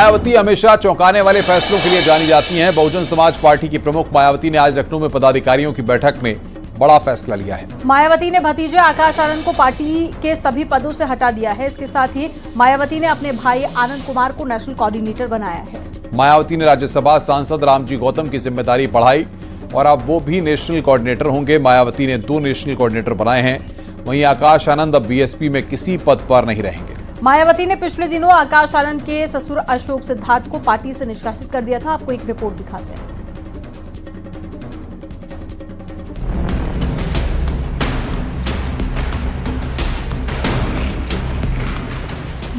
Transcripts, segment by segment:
मायावती हमेशा चौंकाने वाले फैसलों के लिए जानी जाती हैं। बहुजन समाज पार्टी की प्रमुख मायावती ने आज लखनऊ में पदाधिकारियों की बैठक में बड़ा फैसला लिया है। मायावती ने भतीजे आकाश आनंद को पार्टी के सभी पदों से हटा दिया है। इसके साथ ही मायावती ने अपने भाई आनंद कुमार को नेशनल कोऑर्डिनेटर बनाया है। मायावती ने राज्यसभा सांसद रामजी गौतम की जिम्मेदारी बढ़ाई और अब वो भी नेशनल कोऑर्डिनेटर होंगे। मायावती ने 2 नेशनल कोऑर्डिनेटर बनाए हैं। वहीं आकाश आनंद अब बीएसपी में किसी पद पर नहीं रहेंगे। मायावती ने पिछले दिनों आकाश आनंद के ससुर अशोक सिद्धार्थ को पार्टी से निष्कासित कर दिया था। आपको एक रिपोर्ट दिखाते हैं।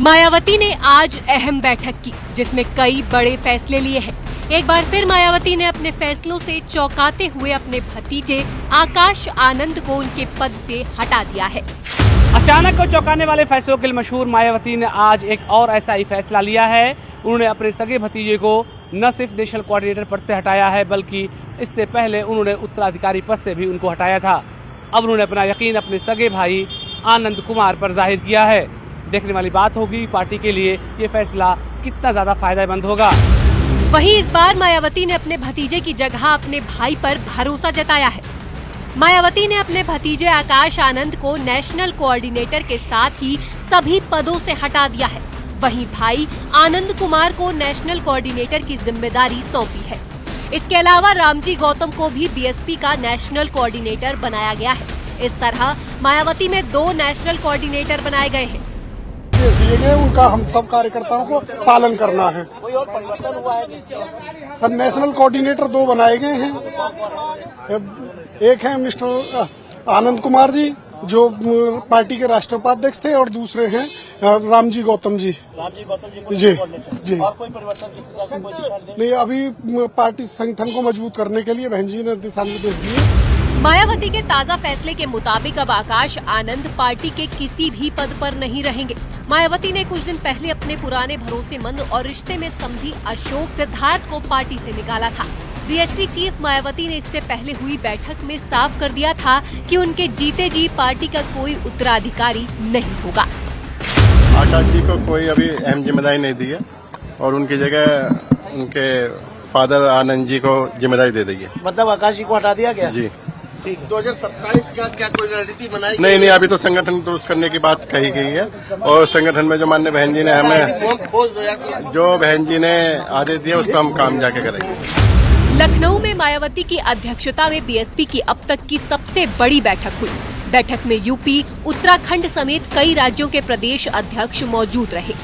मायावती ने आज अहम बैठक की, जिसमें कई बड़े फैसले लिए हैं। एक बार फिर मायावती ने अपने फैसलों से चौंकाते हुए अपने भतीजे आकाश आनंद को उनके पद से हटा दिया है। अचानक को चौंकाने वाले फैसलों के लिए मशहूर मायावती ने आज एक और ऐसा ही फैसला लिया है। उन्होंने अपने सगे भतीजे को न सिर्फ नेशनल कोऑर्डिनेटर पद से हटाया है, बल्कि इससे पहले उन्होंने उत्तराधिकारी पद से भी उनको हटाया था। अब उन्होंने अपना यकीन अपने सगे भाई आनंद कुमार पर जाहिर किया है। देखने वाली बात होगी पार्टी के लिए ये फैसला कितना ज्यादा फायदेमंद होगा। वहीं इस बार मायावती ने अपने भतीजे की जगह अपने भाई पर भरोसा जताया है। मायावती ने अपने भतीजे आकाश आनंद को नेशनल कोऑर्डिनेटर के साथ ही सभी पदों से हटा दिया है। वहीं भाई आनंद कुमार को नेशनल कोऑर्डिनेटर की जिम्मेदारी सौंपी है। इसके अलावा रामजी गौतम को भी बीएसपी का नेशनल कोऑर्डिनेटर बनाया गया है। इस तरह मायावती में 2 नेशनल कोऑर्डिनेटर बनाए गए हैं। दिए गए उनका हम सब कार्यकर्ताओं को पालन करना है। कोई और परिवर्तन हुआ है? नेशनल कोऑर्डिनेटर 2 बनाए गए हैं। एक है मिस्टर आनंद कुमार जी, जो पार्टी के राष्ट्रीय उपाध्यक्ष थे, और दूसरे हैं रामजी गौतम जी। जी और कोई परिवर्तन किसी तरह का कोई दिशा नहीं। अभी पार्टी संगठन को मजबूत करने के लिए बहन जी ने दिशा निर्देश दिए। मायावती के ताज़ा फैसले के मुताबिक अब आकाश आनंद पार्टी के किसी भी पद पर नहीं रहेंगे। मायावती ने कुछ दिन पहले अपने पुराने भरोसेमंद और रिश्ते में समधी अशोक सिद्धार्थ को पार्टी से निकाला था। बीएसपी चीफ मायावती ने इससे पहले हुई बैठक में साफ कर दिया था कि उनके जीते जी पार्टी का कोई उत्तराधिकारी नहीं होगा। आकाश जी को कोई अभी अहम जिम्मेदारी नहीं दी है और उनकी जगह उनके फादर आनंद जी को जिम्मेदारी दे दी है। मतलब आकाश जी को हटा दिया गया? जी। 2027 का क्या कोई रणनीति बनाई? नहीं, अभी तो संगठन दुरुस्त करने की बात कही गई है और संगठन में जो माननीय बहन जी ने हमें जो बहन जी ने आदेश दिया उस पर हम काम जाके करेंगे। लखनऊ में मायावती की अध्यक्षता में बीएसपी की अब तक की सबसे बड़ी बैठक हुई। बैठक में यूपी, उत्तराखंड समेत कई राज्यों के प्रदेश अध्यक्ष मौजूद रहे।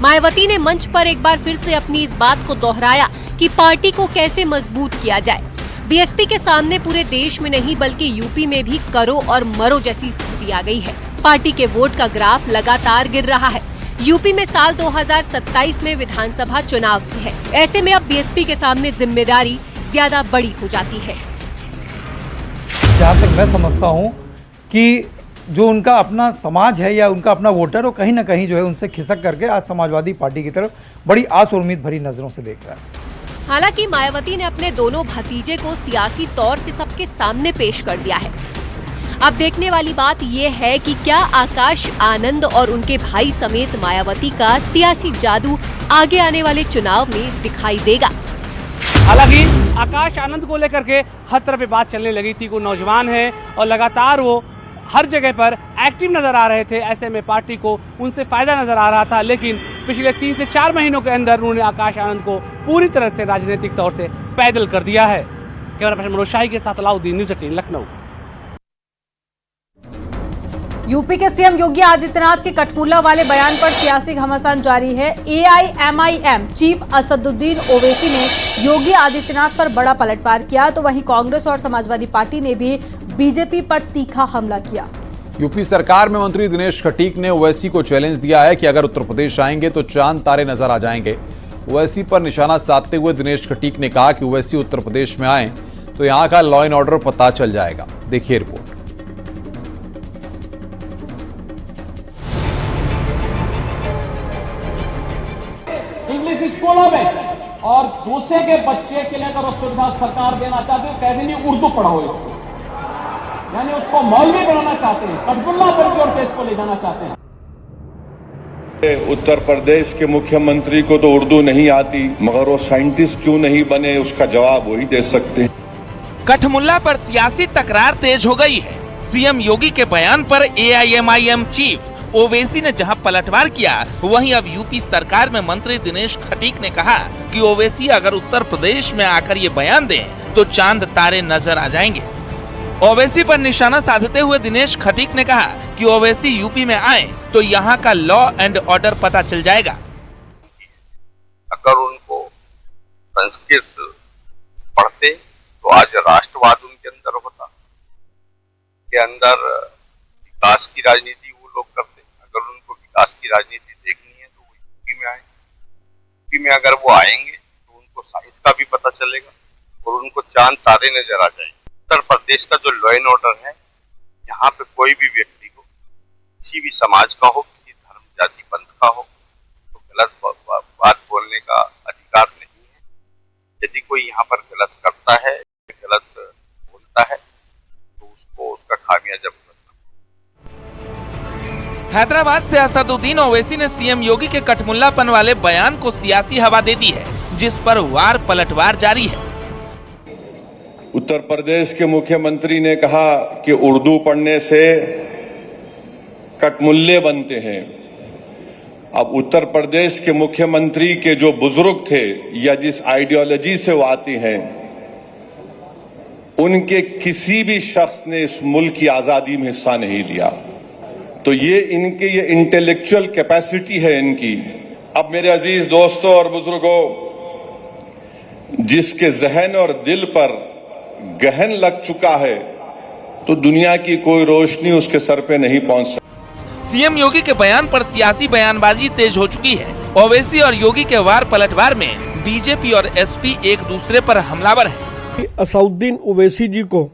मायावती ने मंच पर एक बार फिर से अपनी इस बात को दोहराया कि पार्टी को कैसे मजबूत किया जाए। बीएसपी के सामने पूरे देश में नहीं बल्कि यूपी में भी करो और मरो जैसी स्थिति आ गई है। पार्टी के वोट का ग्राफ लगातार गिर रहा है। यूपी में साल 2027 में विधानसभा चुनाव भी है। ऐसे में अब बीएसपी के सामने जिम्मेदारी ज्यादा बड़ी हो जाती है। जहाँ तक मैं समझता हूँ कि जो उनका अपना समाज है या उनका अपना वोटर, वो कहीं ना कहीं जो है उनसे खिसक करके आज समाजवादी पार्टी की तरफ बड़ी आस और उम्मीद भरी नजरों से देख रहा है। हालांकि मायावती ने अपने दोनों भतीजे को सियासी तौर से सबके सामने पेश कर दिया है। अब देखने वाली बात ये है कि क्या आकाश आनंद और उनके भाई समेत मायावती का सियासी जादू आगे आने वाले चुनाव में दिखाई देगा। हालांकि आकाश आनंद को लेकर के हर तरफ बात चलने लगी थी। वो नौजवान है और लगातार वो हर जगह पर एक्टिव नजर आ रहे थे। ऐसे में पार्टी को उनसे फायदा नजर आ रहा था, लेकिन पिछले 3 से 4 महीनों के अंदर उन्होंने आकाश आनंद को पूरी तरह से राजनीतिक तौर से पैदल कर दिया है। कैमरा पर्सन मनोज शाही के साथ अलाउद्दीन, न्यूज़ 18 लखनऊ। यूपी के सीएम योगी आदित्यनाथ के कठपुतला वाले बयान पर सियासी घमासान जारी है। एआईएमआईएम चीफ असदुद्दीन ओवैसी ने योगी आदित्यनाथ पर बड़ा पलटवार किया, तो वहीं कांग्रेस और समाजवादी पार्टी ने भी बीजेपी पर तीखा हमला किया। यूपी सरकार में मंत्री दिनेश खटीक ने ओवैसी को चैलेंज दिया है कि अगर उत्तर प्रदेश आएंगे तो चांद तारे नजर आ जाएंगे। ओवैसी पर निशाना साधते हुए दिनेश खटीक ने कहा कि ओवैसी उत्तर प्रदेश में आए तो यहां का लॉ एंड ऑर्डर पता चल जाएगा। देखिए रिपोर्ट। इंग्लिश स्कूलों में और दूसरे के बच्चे के लिए अगर सुविधा सरकार देना चाहती है, कह देनी उर्दू पढ़ाओ इसको, यानी उसको मौलवी बनाना चाहते हैं, कठपुतला पर की ओर इसको ले जाना चाहते हैं। उत्तर प्रदेश के मुख्यमंत्री को तो उर्दू नहीं आती, मगर वो साइंटिस्ट क्यों नहीं बने उसका जवाब वही दे सकते हैं। कठमुल्ला पर सियासी तकरार तेज हो गई है। सीएम योगी के बयान पर AIMIM चीफ ओवैसी ने जहां पलटवार किया, वहीं अब यूपी सरकार में मंत्री दिनेश खटीक ने कहा कि ओवैसी अगर उत्तर प्रदेश में आकर ये बयान दें तो चांद तारे नजर आ जाएंगे। ओवैसी पर निशाना साधते हुए दिनेश खटीक ने कहा कि ओवैसी यूपी में आए तो यहाँ का लॉ एंड ऑर्डर पता चल जाएगा। अगर उनको संस्कृत पढ़ते तो आज राष्ट्रवाद उनके अंदर होता, के अंदर विकास की राजनीति वो लोग करते। अगर उनको विकास की राजनीति देखनी है तो वो यूपी में आए। यूपी में अगर वो आएंगे तो उनको साइंस का भी पता चलेगा और उनको चांद तारे नजर आ जाएंगे। उत्तर प्रदेश का जो लॉ एंड ऑर्डर है, यहाँ पे कोई भी व्यक्ति को किसी भी समाज का हो, किसी धर्म जाति पंथ का हो, तो गलत बात बोलने का अधिकार नहीं है। यदि कोई यहाँ पर गलत करता है, गलत बोलता है, तो उसको उसका खामियाजा भुगतना। हैदराबाद से असदुद्दीन ओवैसी ने सीएम योगी के कठमुल्लापन वाले बयान को सियासी हवा दे दी है, जिस पर वार पलटवार जारी है। उत्तर प्रदेश के मुख्यमंत्री ने कहा कि उर्दू पढ़ने से कठमुल्ले बनते हैं। अब उत्तर प्रदेश के मुख्यमंत्री के जो बुजुर्ग थे या जिस आइडियोलॉजी से वो आती हैं, उनके किसी भी शख्स ने इस मुल्क की आजादी में हिस्सा नहीं लिया। तो ये इंटेलेक्चुअल कैपेसिटी है इनकी। अब मेरे अजीज दोस्तों और बुजुर्गों, जिसके जहन और दिल पर गहन लग चुका है, तो दुनिया की कोई रोशनी उसके सर पे नहीं पहुंच सकती। सीएम योगी के बयान पर सियासी बयानबाजी तेज हो चुकी है। ओवैसी और योगी के वार पलटवार में बीजेपी और एसपी एक दूसरे पर हमलावर हैं। असदुद्दीन ओवैसी जी को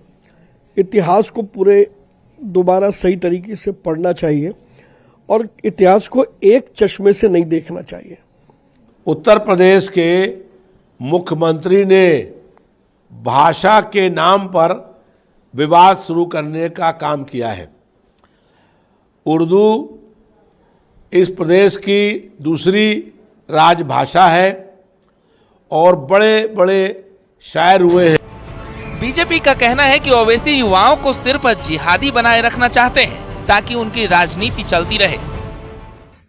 इतिहास को पूरे दोबारा सही तरीके से पढ़ना चाहिए और इतिहास को एक चश्मे से नहीं देखना चाहिए। उत्तर प्रदेश के मुख्यमंत्री ने भाषा के नाम पर विवाद शुरू करने का काम किया है। उर्दू इस प्रदेश की दूसरी राजभाषा है और बड़े बड़े शायर हुए हैं। बीजेपी का कहना है कि ओवैसी युवाओं को सिर्फ जिहादी बनाए रखना चाहते हैं ताकि उनकी राजनीति चलती रहे।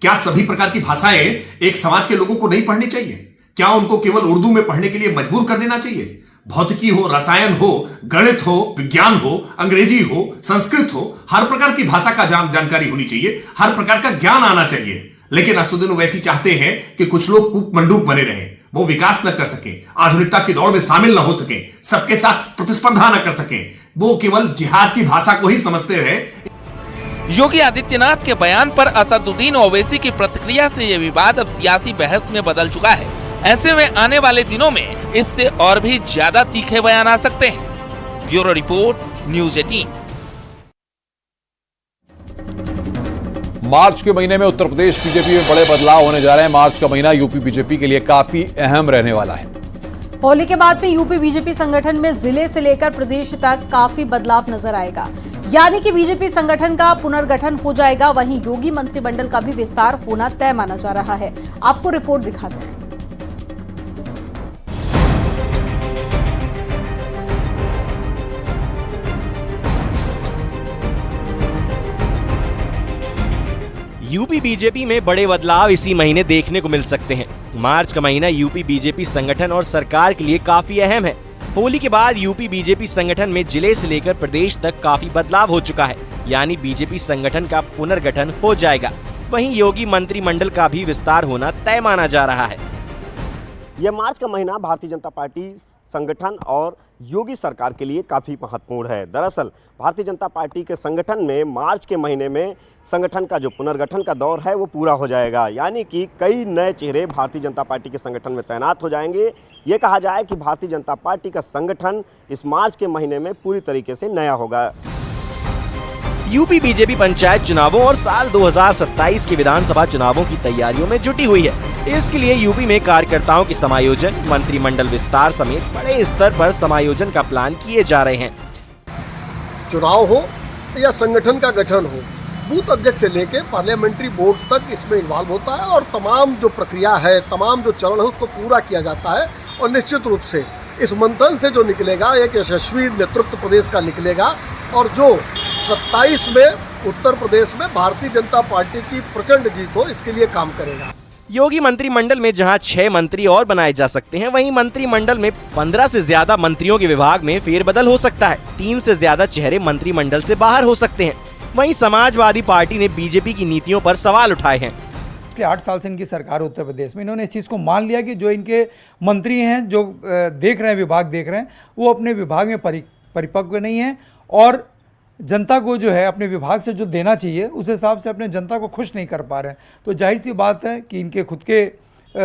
क्या सभी प्रकार की भाषाएं एक समाज के लोगों को नहीं पढ़नी चाहिए? क्या उनको केवल उर्दू में पढ़ने के लिए मजबूर कर देना चाहिए? भौतिकी हो, रसायन हो, गणित हो, विज्ञान हो, अंग्रेजी हो, संस्कृत हो, हर प्रकार की भाषा का जानकारी होनी चाहिए, हर प्रकार का ज्ञान आना चाहिए। लेकिन असदुद्दीन ओवैसी चाहते हैं कि कुछ लोग कूपमंडूक बने रहें, वो विकास न कर सके, आधुनिकता की दौड़ में शामिल न हो सके, सबके साथ प्रतिस्पर्धा न कर सके, वो केवल जिहाद की भाषा को ही समझते रहे। योगी आदित्यनाथ के बयान पर असदुद्दीन ओवैसी की प्रतिक्रिया से ये विवाद अब सियासी बहस में बदल चुका है। ऐसे में आने वाले दिनों में इससे और भी ज्यादा तीखे बयान आ सकते हैं। Bureau report, news 18। मार्च के महीने में उत्तर प्रदेश बीजेपी में बड़े बदलाव होने जा रहे हैं। मार्च का महीना यूपी बीजेपी के लिए काफी अहम रहने वाला है। होली के बाद में यूपी बीजेपी संगठन में जिले से लेकर प्रदेश तक काफी बदलाव नजर आएगा। यानी कि बीजेपी संगठन का पुनर्गठन हो जाएगा। वहीं योगी मंत्रिमंडल का भी विस्तार होना तय माना जा रहा है। आपको रिपोर्ट दिखाते हैं। यूपी बीजेपी में बड़े बदलाव इसी महीने देखने को मिल सकते हैं। मार्च का महीना यूपी बीजेपी संगठन और सरकार के लिए काफी अहम है। होली के बाद यूपी बीजेपी संगठन में जिले से लेकर प्रदेश तक काफी बदलाव हो चुका है, यानी बीजेपी संगठन का पुनर्गठन हो जाएगा। वहीं योगी मंत्रिमंडल का भी विस्तार होना तय माना जा रहा है। यह मार्च का महीना भारतीय जनता पार्टी संगठन और योगी सरकार के लिए काफ़ी महत्वपूर्ण है। दरअसल भारतीय जनता पार्टी के संगठन में मार्च के महीने में संगठन का जो पुनर्गठन का दौर है वो पूरा हो जाएगा, यानी कि कई नए चेहरे भारतीय जनता पार्टी के संगठन में तैनात हो जाएंगे। ये कहा जाए कि भारतीय जनता पार्टी का संगठन इस मार्च के महीने में पूरी तरीके से नया होगा। यूपी बीजेपी पंचायत चुनावों और साल 2027 के विधानसभा चुनावों की तैयारियों में जुटी हुई है। इसके लिए यूपी में कार्यकर्ताओं के समायोजन, मंत्रिमंडल विस्तार समेत बड़े स्तर पर समायोजन का प्लान किए जा रहे हैं। चुनाव हो या संगठन का गठन हो, बूथ अध्यक्ष से लेके पार्लियामेंट्री बोर्ड तक इसमें इन्वॉल्व होता है और तमाम जो प्रक्रिया है, तमाम जो चरण है उसको पूरा किया जाता है। और निश्चित रूप से इस मंथन से जो निकलेगा एक यशस्वी नेतृत्व प्रदेश का निकलेगा और जो 27 में उत्तर प्रदेश में भारतीय जनता पार्टी की प्रचंड जीत हो, इसके लिए काम करेगा। योगी मंत्रिमंडल में जहां 6 मंत्री और बनाए जा सकते हैं, वहीं मंत्रिमंडल में 15 से ज्यादा मंत्रियों के विभाग में फेरबदल हो सकता है। 3 से ज्यादा चेहरे मंत्रिमंडल से बाहर हो सकते हैं। वहीं समाजवादी पार्टी ने बीजेपी की नीतियों पर सवाल उठाए हैं। 8 साल से इनकी सरकार उत्तर प्रदेश में, इन्होंने इस चीज़ को मान लिया कि जो इनके मंत्री हैं, जो देख रहे हैं, विभाग देख रहे हैं, वो अपने विभाग में परिपक्व नहीं है और जनता को जो है अपने विभाग से जो देना चाहिए उस हिसाब से अपने जनता को खुश नहीं कर पा रहे हैं। तो जाहिर सी बात है कि इनके खुद के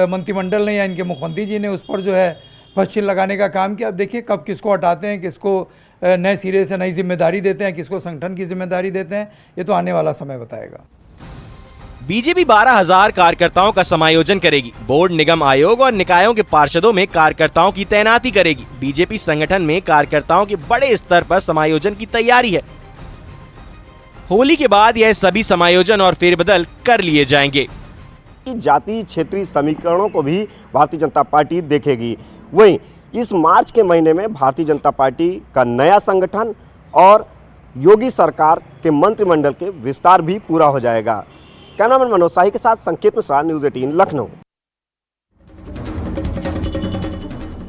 मंत्रिमंडल ने या इनके मुख्यमंत्री जी ने उस पर जो है फर्शील लगाने का काम किया। अब देखिए कब किसको हटाते हैं, किसको नए सिरे से नई जिम्मेदारी देते हैं, किसको संगठन की जिम्मेदारी देते हैं, ये तो आने वाला समय बताएगा। बीजेपी 12,000 कार्यकर्ताओं का समायोजन करेगी। बोर्ड, निगम, आयोग और निकायों के पार्षदों में कार्यकर्ताओं की तैनाती करेगी। बीजेपी संगठन में कार्यकर्ताओं के बड़े स्तर पर समायोजन की तैयारी है। होली के बाद यह सभी समायोजन और फेरबदल कर लिए जाएंगे। जातीय क्षेत्रीय समीकरणों को भी भारतीय जनता पार्टी देखेगी। वहीं इस मार्च के महीने में भारतीय जनता पार्टी का नया संगठन और योगी सरकार के मंत्रिमंडल के विस्तार भी पूरा हो जाएगा। कैमरामैन मनोज शाही के साथ संकेत मिश्रा, न्यूज़ 18 लखनऊ।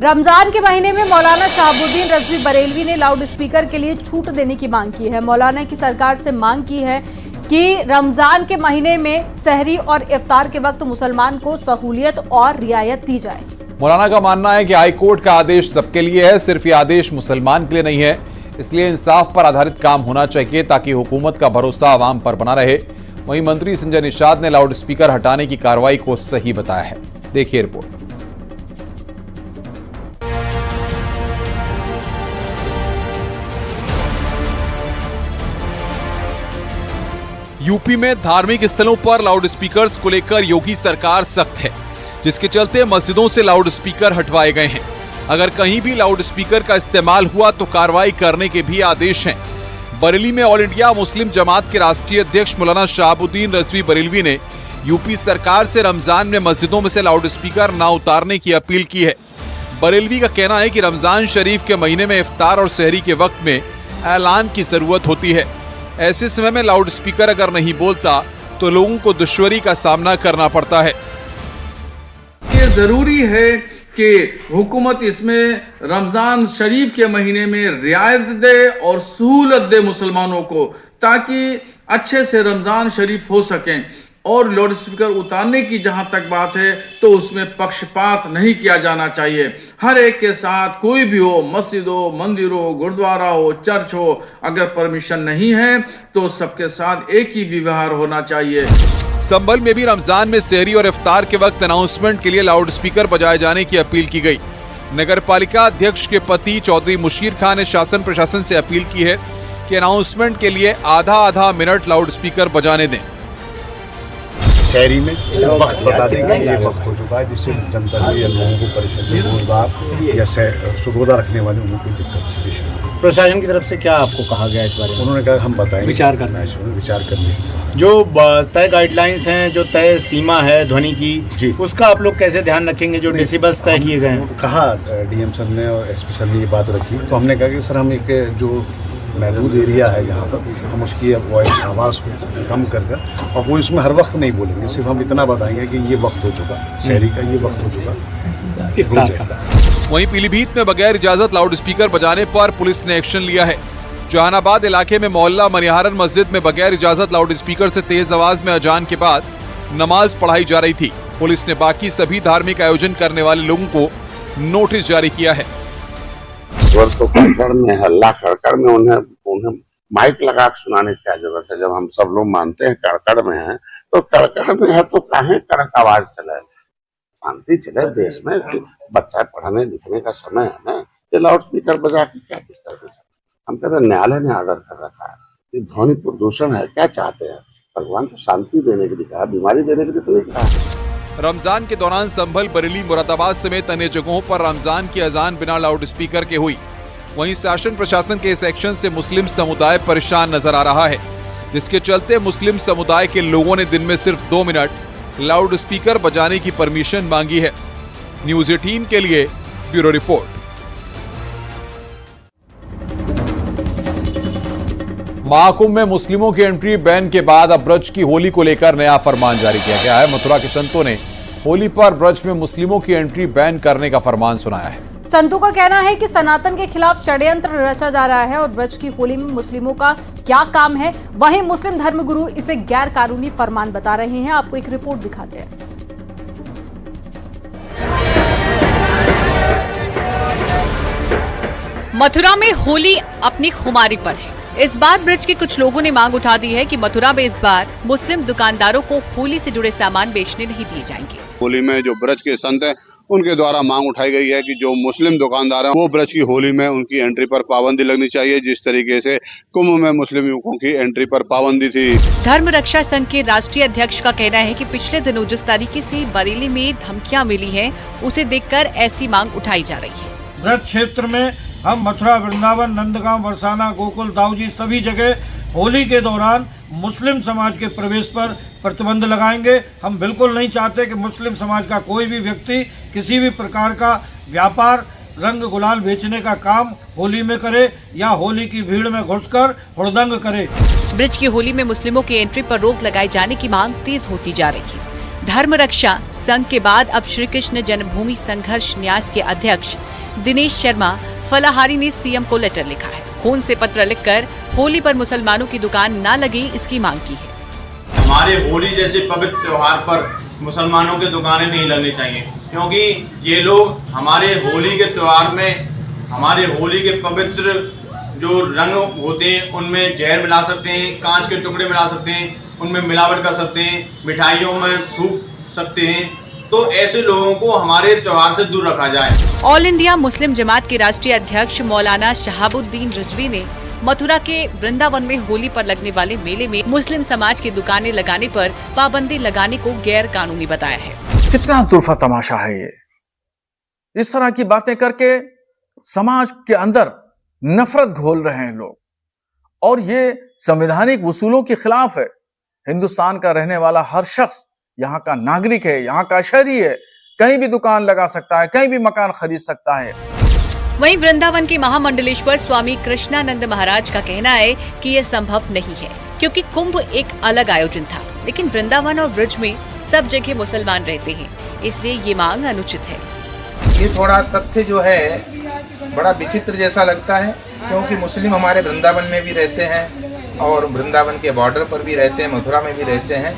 रमजान के महीने में मौलाना शहाबुद्दीन रजवी बरेलवी ने लाउड स्पीकर के लिए छूट देने की मांग की है। मौलाना की सरकार से मांग की है कि रमजान के महीने में सहरी और इफ्तार के वक्त मुसलमान को सहूलियत और रियायत दी जाए। मौलाना का मानना है कि हाई कोर्ट का आदेश सबके लिए है, सिर्फ ये आदेश मुसलमान के लिए नहीं है। इसलिए इंसाफ पर आधारित काम होना चाहिए ताकि हुकूमत का भरोसा आवाम पर बना रहे। वहीं मंत्री संजय निषाद ने लाउड स्पीकर हटाने की कार्रवाई को सही बताया है। देखिए रिपोर्ट। यूपी में धार्मिक स्थलों पर लाउड स्पीकर्स को लेकर योगी सरकार सख्त है, जिसके चलते मस्जिदों से लाउड स्पीकर हटवाए गए हैं। अगर कहीं भी लाउड स्पीकर का इस्तेमाल हुआ तो कार्रवाई करने के भी आदेश हैं। बरेली में ऑल इंडिया मुस्लिम जमात के राष्ट्रीय अध्यक्ष मौलाना शहाबुद्दीन रजवी बरेलवी ने यूपी सरकार से रमजान में मस्जिदों में से लाउड स्पीकर न उतारने की अपील की है। बरेलवी का कहना है कि रमजान शरीफ के महीने में इफ्तार और सहरी के वक्त में ऐलान की जरूरत होती है। ऐसे समय में लाउड स्पीकर अगर नहीं बोलता तो लोगों को दुश्वारी का सामना करना पड़ता है। ये जरूरी है कि हुकूमत इसमें रमजान शरीफ के महीने में रियायत दे और सहूलत दे मुसलमानों को, ताकि अच्छे से रमजान शरीफ हो सकें। और लाउड स्पीकर उतारने की जहां तक बात है तो उसमें पक्षपात नहीं किया जाना चाहिए। हर एक के साथ कोई भी हो, मस्जिद हो, मंदिर हो, गुरुद्वारा हो, चर्च हो, अगर परमिशन नहीं है तो सबके साथ एक ही व्यवहार होना चाहिए। संभल में भी रमजान में सहरी और इफ्तार के वक्त अनाउंसमेंट के लिए लाउड स्पीकर बजाए जाने की अपील की गई। नगर पालिका अध्यक्ष के पति चौधरी मुशीर खान ने शासन प्रशासन से अपील की है कि अनाउंसमेंट के लिए आधा मिनट लाउड स्पीकर बजाने दें। शहरी में वक्त बता देंगे, ये वक्त हो चुका है, जिससे जनता या लोगों को परेशानी, रोजगार या रोजा रखने वाले उनको कोई दिक्कत। प्रशासन की तरफ से क्या आपको कहा गया इस बारे में? उन्होंने कहा हम बताएंगे, विचार करने जो तय गाइडलाइंस हैं, जो तय सीमा है ध्वनि की, उसका आप लोग कैसे ध्यान रखेंगे? जो डेसिबल्स तय किए गए हैं, कहा डीएम सर ने और एसपी सर ने ये बात रखी, तो हमने कहा कि सर हम एक जो महदूद एरिया है जहाँ पर हम उसकी आवाज़ को कम कर और वो इसमें हर वक्त नहीं बोलेंगे, सिर्फ हम इतना बताएंगे कि ये वक्त हो चुका शहरी का, ये वक्त हो चुका इफ्तार का। वहीं पीलीभीत में बगैर इजाजत लाउड स्पीकर बजाने पर पुलिस ने एक्शन लिया है। जहानाबाद इलाके में मोहल्ला मनिहारन मस्जिद में बगैर इजाजत लाउड स्पीकर से तेज आवाज में अजान के बाद नमाज पढ़ाई जा रही थी। पुलिस ने बाकी सभी धार्मिक आयोजन करने वाले लोगों को नोटिस जारी किया है। तो कड़कड़ में हल्ला, कड़कड़ में उन्हें माइक लगा के सुनाने की क्या जरूरत है? जब हम सब लोग मानते हैं कड़कड़ में है तो कड़कड़ में है तो काहे कड़क आवाज चले, शांति चले देश में। बच्चा पढ़ने लिखने का समय है ना, ये लाउड स्पीकर बजा के क्या दिक्कत है? हम कहते हैं न्यायालय ने ऑर्डर कर रखा है, ये ध्वनि प्रदूषण है, क्या चाहते हैं? भगवान को शांति देने के लिए कहा, बीमारी देने के लिए तो नहीं कहा। रमजान के दौरान संभल, बरेली, मुरादाबाद समेत अन्य जगहों पर रमजान की अजान बिना लाउड स्पीकर के हुई। वहीं शासन प्रशासन के इस एक्शन से मुस्लिम समुदाय परेशान नजर आ रहा है। जिसके चलते मुस्लिम समुदाय के लोगों ने दिन में सिर्फ 2 मिनट लाउड स्पीकर बजाने की परमिशन मांगी है। न्यूज़ 18 के लिए ब्यूरो रिपोर्ट। महाकुंभ में मुस्लिमों की एंट्री बैन के बाद अब ब्रज की होली को लेकर नया फरमान जारी किया गया है। मथुरा के संतों ने होली पर ब्रज में मुस्लिमों की एंट्री बैन करने का फरमान सुनाया है। संतों का कहना है कि सनातन के खिलाफ षड्यंत्र रचा जा रहा है और ब्रज की होली में मुस्लिमों का क्या काम है। वहीं मुस्लिम धर्मगुरु इसे गैर कानूनी फरमान बता रहे हैं। आपको एक रिपोर्ट दिखाते हैं। मथुरा में होली अपनी खुमारी पर है। इस बार ब्रज के कुछ लोगों ने मांग उठा दी है कि मथुरा में इस बार मुस्लिम दुकानदारों को होली से जुड़े सामान बेचने नहीं दिए जाएंगे। होली में जो ब्रज के संत हैं उनके द्वारा मांग उठाई गई है कि जो मुस्लिम दुकानदार हैं वो ब्रज की होली में उनकी एंट्री पर पाबंदी लगनी चाहिए, जिस तरीके से कुंभ में मुस्लिम युवकों की एंट्री पर पाबंदी थी। धर्म रक्षा संघ के राष्ट्रीय अध्यक्ष का कहना है कि पिछले दिनों जिस तरीके से बरेली में धमकियां मिली हैं, उसे देखकर ऐसी मांग उठाई जा रही है। ब्रज क्षेत्र में हम मथुरा, वृंदावन, नंदगांव, बरसाना, गोकुल, दाऊजी सभी जगह होली के दौरान मुस्लिम समाज के प्रवेश पर प्रतिबंध लगाएंगे। हम बिल्कुल नहीं चाहते कि मुस्लिम समाज का कोई भी व्यक्ति किसी भी प्रकार का व्यापार, रंग गुलाल बेचने का काम होली में करे या होली की भीड़ में घुसकर हुड़दंग करे। ब्रज की होली में मुस्लिमों की एंट्री पर रोक लगाए जाने की मांग तेज होती जा रही है। धर्म रक्षा संघ के बाद अब श्री कृष्ण जन्मभूमि संघर्ष न्यास के अध्यक्ष दिनेश शर्मा फलाहारी ने सीएम को लेटर लिखा है। खून से पत्र लिखकर होली पर मुसलमानों की दुकान न लगे इसकी मांग की है। हमारे होली जैसे पवित्र त्योहार पर मुसलमानों की दुकानें नहीं लगनी चाहिए, क्योंकि ये लोग हमारे होली के त्योहार में हमारे होली के पवित्र जो रंग होते हैं उनमें जहर मिला सकते हैं, कांच के टुकड़े मिला सकते हैं, उनमें मिलावट कर सकते हैं, मिठाइयों में थूक सकते हैं। तो ऐसे लोगों को हमारे त्योहार से दूर रखा जाए। ऑल इंडिया मुस्लिम जमात के राष्ट्रीय अध्यक्ष मौलाना शहाबुद्दीन रिजवी ने मथुरा के वृंदावन में होली पर लगने वाले मेले में मुस्लिम समाज की दुकानें लगाने पर पाबंदी लगाने को गैर कानूनी बताया है। कितना तुरफा तमाशा है ये। इस तरह की बातें करके समाज के अंदर नफरत घोल रहे हैं लोग, और ये संवैधानिक उसूलों के खिलाफ है। हिंदुस्तान का रहने वाला हर शख्स यहाँ का नागरिक है, यहाँ का शहरी है, कहीं भी दुकान लगा सकता है, कहीं भी मकान खरीद सकता है। वहीं वृंदावन के महामंडलेश्वर स्वामी कृष्णानंद महाराज का कहना है कि यह संभव नहीं है, क्योंकि कुंभ एक अलग आयोजन था, लेकिन वृंदावन और ब्रज में सब जगह मुसलमान रहते हैं, इसलिए ये मांग अनुचित है। ये थोड़ा तथ्य जो है बड़ा विचित्र जैसा लगता है, क्योंकि मुस्लिम हमारे वृंदावन में भी रहते हैं और वृंदावन के बॉर्डर पर भी रहते हैं, मथुरा में भी रहते हैं,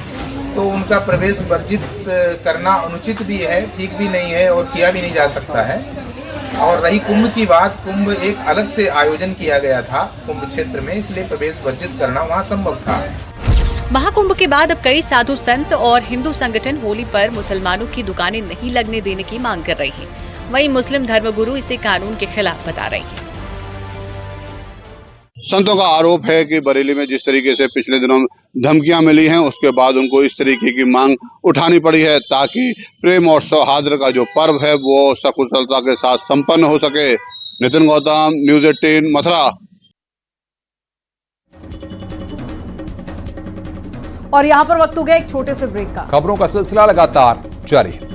तो उनका प्रवेश वर्जित करना अनुचित भी है, ठीक भी नहीं है और किया भी नहीं जा सकता है। और रही कुंभ की बात, कुंभ एक अलग से आयोजन किया गया था कुंभ क्षेत्र में, इसलिए प्रवेश वर्जित करना वहाँ संभव था। महाकुंभ के बाद अब कई साधु संत और हिंदू संगठन होली पर मुसलमानों की दुकानें नहीं लगने देने की मांग कर रही हैं। वहीं मुस्लिम धर्मगुरु इसे कानून के खिलाफ बता रहे हैं। संतों का आरोप है कि बरेली में जिस तरीके से पिछले दिनों धमकियां मिली हैं, उसके बाद उनको इस तरीके की मांग उठानी पड़ी है ताकि प्रेम और सौहार्द का जो पर्व है वो सकुशलता के साथ संपन्न हो सके। नितिन गौतम, न्यूज़ 18 मथुरा। और यहाँ पर वक्त हो गया एक छोटे से ब्रेक का। खबरों का सिलसिला लगातार जारी है।